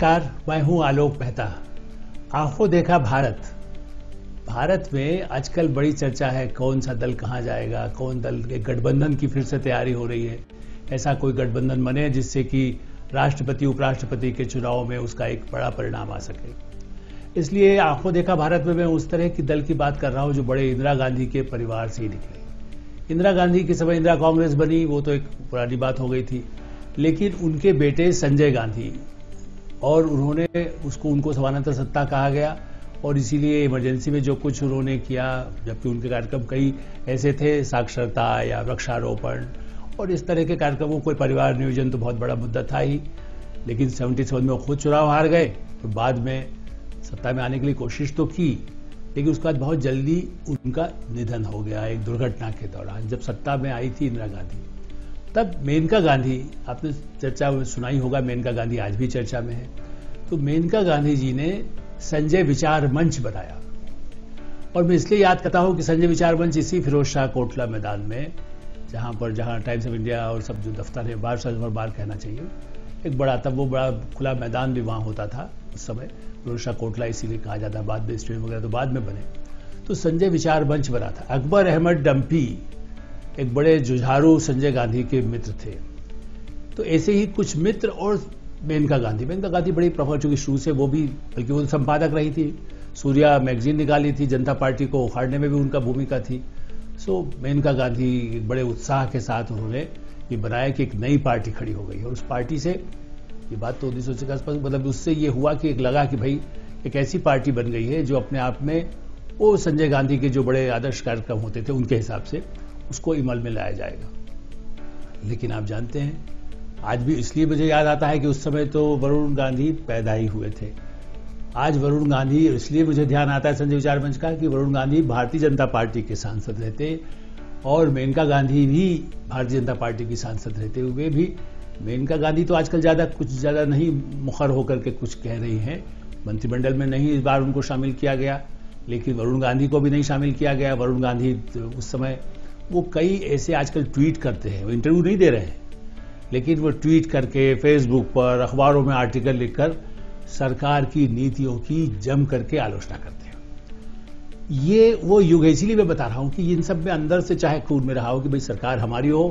नमस्कार, मैं हूं आलोक मेहता। आंखों देखा भारत। भारत में आजकल बड़ी चर्चा है कौन सा दल कहां जाएगा, कौन दल के गठबंधन की फिर से तैयारी हो रही है। ऐसा कोई गठबंधन बने जिससे कि राष्ट्रपति उपराष्ट्रपति के चुनाव में उसका एक बड़ा परिणाम आ सके। इसलिए आंखों देखा भारत में मैं उस तरह की दल की बात कर रहा हूं जो बड़े इंदिरा गांधी के परिवार से ही निकले। इंदिरा गांधी के समय इंदिरा कांग्रेस बनी, वो तो एक पुरानी बात हो गई थी, लेकिन उनके बेटे संजय गांधी, और उनको समानांतर सत्ता कहा गया, और इसीलिए इमरजेंसी में जो कुछ उन्होंने किया, जबकि उनके कार्यक्रम कई ऐसे थे, साक्षरता या वृक्षारोपण और इस तरह के कार्यक्रमों, कोई परिवार नियोजन तो बहुत बड़ा मुद्दा था ही। लेकिन 77 में वो खुद चुनाव हार गए, तो बाद में सत्ता में आने के लिए कोशिश तो की, लेकिन उसके बाद बहुत जल्दी उनका निधन हो गया एक दुर्घटना के दौरान, जब सत्ता में आई थी इंदिरा गांधी। तब मेनका गांधी, आपने चर्चा सुनाई होगा, मेनका गांधी आज भी चर्चा में है। तो मेनका गांधी जी ने संजय विचार मंच बनाया, और मैं इसलिए याद करता हूं कि संजय विचार मंच इसी फिरोज शाह कोटला मैदान में, जहां टाइम्स ऑफ इंडिया और सब जो दफ्तर है, बार कहना चाहिए, एक बड़ा, तब वो बड़ा खुला मैदान भी वहां होता था उस समय। फिरोज शाह कोटला इसीलिए कहा जाता, बाद में स्टेडियम वगैरह तो बाद में बने। तो संजय विचार मंच बना था। अकबर अहमद डंपी एक बड़े जुझारू संजय गांधी के मित्र थे। तो ऐसे ही कुछ मित्र, और मेनका गांधी बड़ी प्रभाव, चूंकि शुरू से वो भी, बल्कि वो संपादक रही थी, सूर्या मैगजीन निकाली थी, जनता पार्टी को उखाड़ने में भी उनका भूमिका थी। सो मेनका गांधी बड़े उत्साह के साथ उन्होंने ये बनाया कि एक नई पार्टी खड़ी हो गई, और उस पार्टी से, ये बात तो 1900 के आसपास, मतलब उससे ये हुआ कि एक लगा कि भाई एक ऐसी पार्टी बन गई है जो अपने आप में वो संजय गांधी के जो बड़े आदर्श कार्यक्रम होते थे उनके हिसाब से उसको इमल में लाया जाएगा। लेकिन आप जानते हैं, आज भी इसलिए मुझे याद आता है कि उस समय तो वरुण गांधी पैदा ही हुए थे। आज वरुण गांधी, इसलिए मुझे ध्यान आता है संजय विचार मंच का, कि वरुण गांधी भारतीय जनता पार्टी के सांसद रहते, और मेनका गांधी भी भारतीय जनता पार्टी की सांसद रहते हुए भी, मेनका गांधी तो आजकल कुछ ज्यादा नहीं मुखर होकर के कुछ कह रही हैं, मंत्रिमंडल में नहीं इस बार उनको शामिल किया गया, लेकिन वरुण गांधी को भी नहीं शामिल किया गया। वरुण गांधी उस समय, वो कई ऐसे आजकल ट्वीट करते हैं, वो इंटरव्यू नहीं दे रहे हैं, लेकिन वो ट्वीट करके, फेसबुक पर, अखबारों में आर्टिकल लिखकर सरकार की नीतियों की जम करके आलोचना करते हैं। ये वो युग है, इसीलिए मैं बता रहा हूं कि इन सब में अंदर से चाहे खून में रहा हो कि भाई सरकार हमारी हो।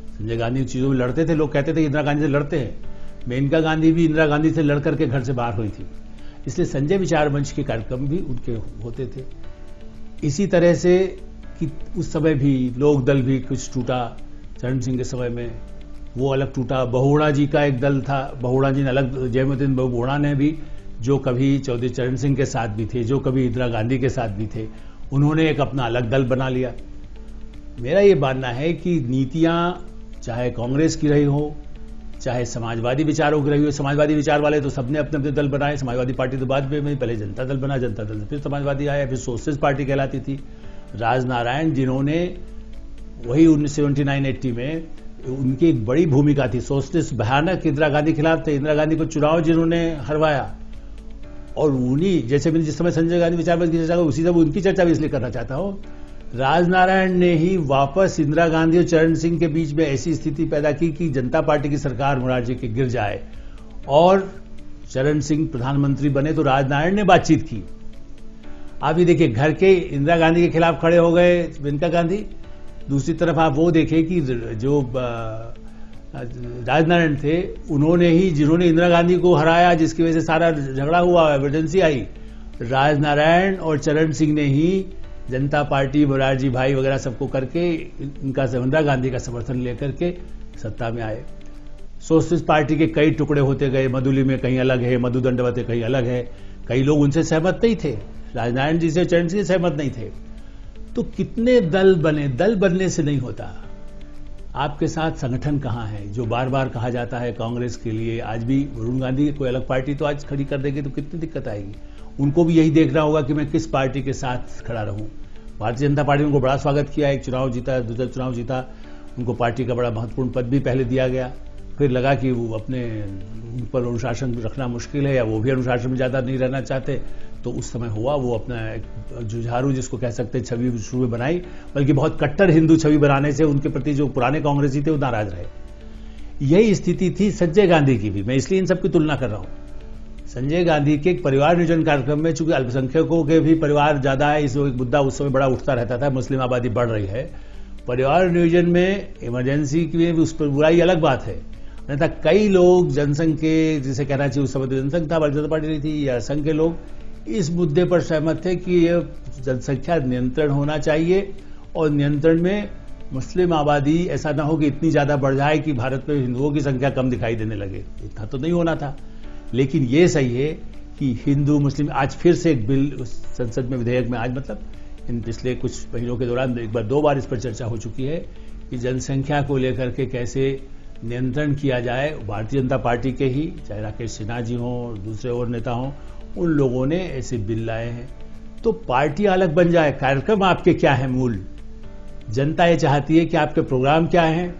संजय गांधी चीजों में लड़ते थे, लोग कहते थे इंदिरा गांधी से लड़ते हैं। मेनका गांधी भी इंदिरा गांधी से लड़ करके घर से बाहर हुई थी, इसलिए संजय विचार मंच के कार्यक्रम भी उनके होते थे। इसी तरह से कि उस समय भी लोक दल भी कुछ टूटा, चरण सिंह के समय में वो अलग टूटा। बहुगुणा जी का एक दल था, बहुगुणा जी ने अलग, जयमतीन बहुगुणा ने भी, जो कभी चौधरी चरण सिंह के साथ भी थे, जो कभी इंदिरा गांधी के साथ भी थे, उन्होंने एक अपना अलग दल बना लिया। मेरा ये मानना है कि नीतियां चाहे कांग्रेस की रही हो, चाहे समाजवादी विचारों की रही हो, समाजवादी विचार वाले तो सबने अपने अपने दल बनाए। समाजवादी पार्टी तो बाद में, पहले जनता दल बना, जनता दल फिर समाजवादी आया, फिर सोशलिस्ट पार्टी कहलाती थी। राजनारायण, जिन्होंने वही 1979-80 में, उनकी एक बड़ी भूमिका थी, सोशलिस्ट भयानक इंदिरा गांधी खिलाफ थे, इंदिरा गांधी को चुनाव जिन्होंने हरवाया, और उन्हीं, जैसे मैंने जिस समय संजय गांधी विचार मंच की चर्चा, उसी समय उनकी चर्चा भी इसलिए करना चाहता हूं। राजनारायण ने ही वापस इंदिरा गांधी और चरण सिंह के बीच में ऐसी स्थिति पैदा की कि जनता पार्टी की सरकार मोरारजी की गिर जाए, और चरण सिंह प्रधानमंत्री बने, तो राजनारायण ने बातचीत की। आप ये देखिए, घर के इंदिरा गांधी के खिलाफ खड़े हो गए मेनका गांधी। दूसरी तरफ आप वो देखें कि जो राजनारायण थे, उन्होंने ही, जिन्होंने इंदिरा गांधी को हराया, जिसकी वजह से सारा झगड़ा हुआ, इमरजेंसी आई, राजनारायण और चरण सिंह ने ही जनता पार्टी, मोरारजी भाई वगैरह सबको करके इनका, इंदिरा गांधी का समर्थन लेकर के सत्ता में आए। सोशलिस्ट पार्टी के कई टुकड़े होते गए, मधुली में कहीं अलग है, मधु दंडवत कहीं अलग है, कई लोग उनसे सहमत नहीं थे, राजनारायण जी से, चरण सिंह से सहमत नहीं थे। तो कितने दल बने, दल बनने से नहीं होता। आपके साथ संगठन कहां है, जो बार बार कहा जाता है कांग्रेस के लिए। आज भी वरुण गांधी कोई अलग पार्टी तो आज खड़ी कर देगी तो कितनी दिक्कत आएगी। उनको भी यही देखना होगा कि मैं किस पार्टी के साथ खड़ा रहूं। भारतीय जनता पार्टी ने उनको बड़ा स्वागत किया, एक चुनाव जीता, दूसरा चुनाव जीता, उनको पार्टी का बड़ा महत्वपूर्ण पद भी पहले दिया गया। फिर लगा कि वो अपने उन पर अनुशासन रखना मुश्किल है, या वो भी अनुशासन में ज्यादा नहीं रहना चाहते, तो उस समय हुआ वो अपना जुझारू, जिसको कह सकते हैं, छवि शुरू में बनाई, बल्कि बहुत कट्टर हिंदू छवि बनाने से उनके प्रति जो पुराने कांग्रेसी थे वो नाराज रहे। यही स्थिति थी संजय गांधी की भी। मैं इसलिए इन सबकी तुलना कर रहा हूं। संजय गांधी के एक परिवार नियोजन कार्यक्रम में, चूंकि अल्पसंख्यकों के भी परिवार ज्यादा है, इस मुद्दा उस समय बड़ा उठता रहता था, मुस्लिम आबादी बढ़ रही है, परिवार नियोजन में इमरजेंसी की उस पर बुराई अलग बात है। अन्यथा कई लोग जनसंघ के, जिसे कहना चाहिए उस समय तो जनसंघ था, भारतीय जनता पार्टी नहीं थी, या संघ के लोग इस मुद्दे पर सहमत थे कि यह जनसंख्या नियंत्रण होना चाहिए और नियंत्रण में मुस्लिम आबादी ऐसा ना हो कि इतनी ज्यादा बढ़ जाए कि भारत में हिंदुओं की संख्या कम दिखाई देने लगे। इतना तो नहीं होना था, लेकिन ये सही है कि हिंदू मुस्लिम, आज फिर से एक बिल संसद में, विधेयक में, आज मतलब इन पिछले कुछ महीनों के दौरान एक बार 2 बार इस पर चर्चा हो चुकी है कि जनसंख्या को लेकर के कैसे नियंत्रण किया जाए। भारतीय जनता पार्टी के ही, चाहे राकेश सिन्हा जी हों, दूसरे और नेता हों, उन लोगों ने ऐसे बिल लाए हैं। तो पार्टी अलग बन जाए, कार्यक्रम आपके क्या है मूल, जनता ये चाहती है कि आपके प्रोग्राम क्या हैं,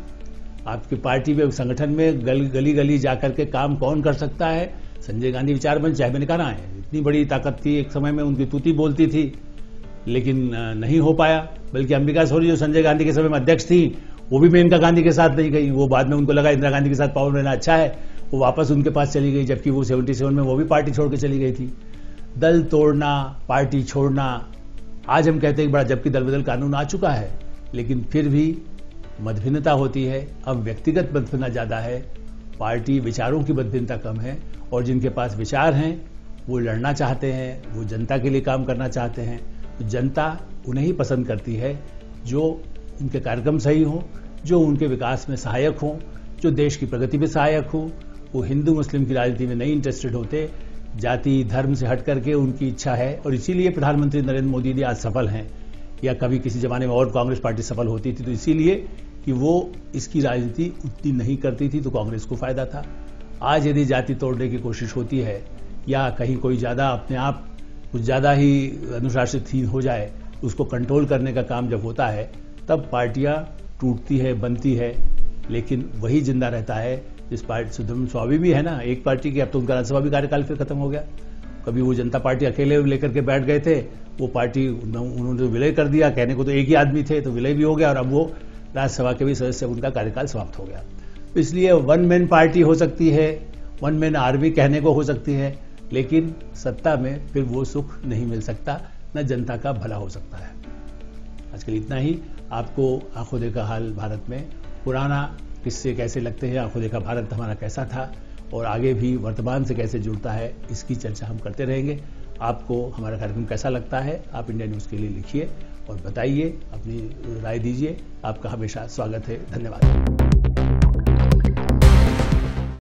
आपकी पार्टी में, संगठन में गली गली जाकर के काम कौन कर सकता है। संजय गांधी विचार मंच चाहे मैंने कहा है, इतनी बड़ी ताकत थी, एक समय में उनकी तूती बोलती थी, लेकिन नहीं हो पाया। बल्कि अंबिका सोनी जो संजय गांधी के समय में अध्यक्ष थी, वो भी मेनका गांधी के साथ नहीं गई। वो बाद में उनको लगा इंदिरा गांधी के साथ पावर रहना अच्छा है, वो वापस उनके पास चली गई, जबकि वो 77 में वो भी पार्टी छोड़ के चली गई थी। दल तोड़ना, पार्टी छोड़ना, आज हम कहते हैं बड़ा, जबकि दल बदल कानून आ चुका है, लेकिन फिर भी मतभिन्नता होती है। अब व्यक्तिगत मतभिन्नता ज्यादा है, पार्टी विचारों की मतभिन्नता कम है, और जिनके पास विचार हैं वो लड़ना चाहते हैं, वो जनता के लिए काम करना चाहते हैं। तो जनता उन्हें ही पसंद करती है जो उनके कार्यक्रम सही हो, जो उनके विकास में सहायक हो, जो देश की प्रगति में सहायक हो। वो हिंदू मुस्लिम की राजनीति में नहीं इंटरेस्टेड होते, जाति धर्म से हट करके उनकी इच्छा है। और इसीलिए प्रधानमंत्री नरेंद्र मोदी जी आज सफल हैं, या कभी किसी जमाने में और कांग्रेस पार्टी सफल होती थी, तो इसीलिए कि वो इसकी राजनीति उतनी नहीं करती थी, तो कांग्रेस को फायदा था। आज यदि जाति तोड़ने की कोशिश होती है, या कहीं कोई ज्यादा अपने आप कुछ ज्यादा ही अनुशासित ही हो जाए, उसको कंट्रोल करने का काम जब होता है, तब पार्टियां टूटती है, बनती है, लेकिन वही जिंदा रहता है जिस पार्टी, सुधम स्वामी भी है ना एक पार्टी की, अब तो उनका राज्यसभा भी कार्यकाल फिर खत्म हो गया। कभी वो जनता पार्टी अकेले लेकर के बैठ गए थे, वो पार्टी उन्होंने विलय कर दिया, कहने को तो एक ही आदमी थे, तो विलय भी हो गया, और अब वो राज्यसभा के भी सदस्य, उनका कार्यकाल समाप्त हो गया। तो इसलिए वन मैन पार्टी हो सकती है, वन मैन आर्मी कहने को हो सकती है, लेकिन सत्ता में फिर वो सुख नहीं मिल सकता, न जनता का भला हो सकता है। आजकल इतना ही। आपको आंखों देखा हाल भारत में पुराना किस्से कैसे लगते हैं, आंखों देखा भारत हमारा कैसा था, और आगे भी वर्तमान से कैसे जुड़ता है, इसकी चर्चा हम करते रहेंगे। आपको हमारा कार्यक्रम कैसा लगता है, आप इंडिया न्यूज़ के लिए लिखिए और बताइए, अपनी राय दीजिए। आपका हमेशा स्वागत है। धन्यवाद।